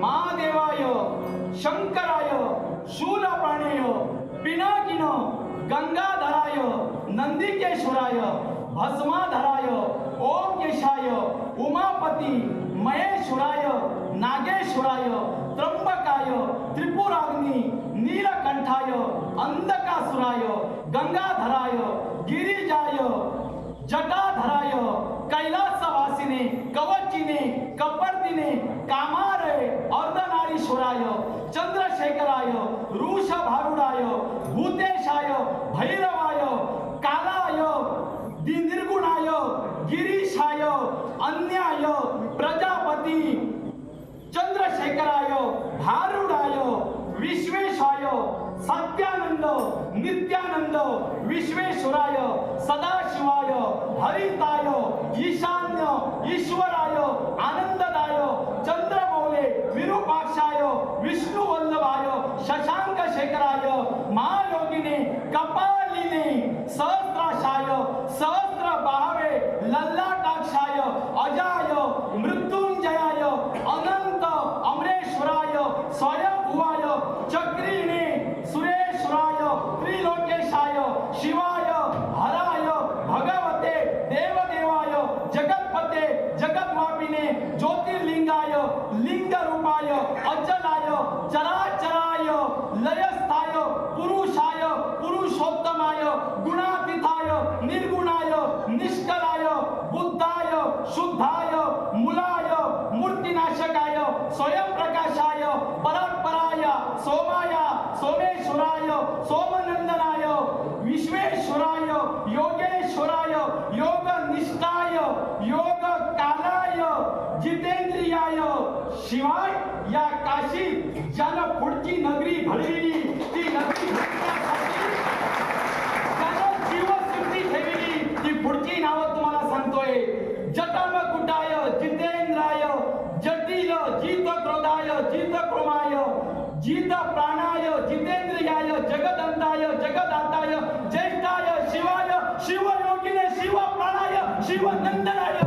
महादेवाय शंकराय शूलपाणेय पिनाकिन गंगाधराय नंदिकेश्वराय भस्माधराय ओम केशाय उमापती महेश्वराय नागेश्वराय त्र्यंबकाय त्रिपुराग्नि नीलकंठाय अंधकासुराय गंगाधराय गिरिजाय जटाधराय कैलासवासिने कवचिने कपर्दिने कामारय अर्धनारीश्वराय चंद्रशेखराय वृषभारूढाय भूतेशाय भैरवाय कालाय निर्गुणाय गिरीशाय अन्याय प्रजापती चंद्रशेखराय भारूडाय विश्वेशाय सत्यानंद नित्यानंद विश्वेश्वराय सदाशिवाय हरिताय ईशान्य ईश्वराय आनंददाय चंद्रमौले विरूपाक्षाय विष्णुवल्लभाय शशांक शेखराय महायोगिने कपालिने सहस्राशाय सहस्र बाहवे लल्लाटाक्षाय अजाय मृत्युंजयाय अनंत अमरेश्वराय स्वयंभुवाय चक्रीने सुरेश्वराय त्रिलोकेशाय शिवाय हराय भगवते देवदेवाय जगतपते जगद्वापिने ज्योतिर्लिंगाय लिंगरूपाय अचलाय चराचराय लयस्थाय पुरुषाय पुरुषोत्तमाय गुणातीताय निर्गुणाय निष्कलाय बुद्धाय शुद्धाय मूलाय मूर्तिनाशकाय स्वयंप्रकाशाय परात्पराय सोमाय सोमेश्वराय सोमनंदनाय विश्वेश्वराय योगेश्वराय योगनिष्ठाय योग कालाय जितेंद्रियाय शिवाय या काशी ज्यानं पुढची नगरी घडविली ती नगरी घडविण्यासाठी ज्यानं जीवसृष्टी ठेवली ती पुढची नावं तुम्हाला सांगतोय. जटामकुटाय जितेंद्राय जटिल जित क्रोधाय जित क्रोमाय जित प्राणाय जितेंद्रियाय जगदंताय जगदाताय ज्येष्ठाय शिवाय शिवयोगिने शिव प्राणाय शिवनंदनाय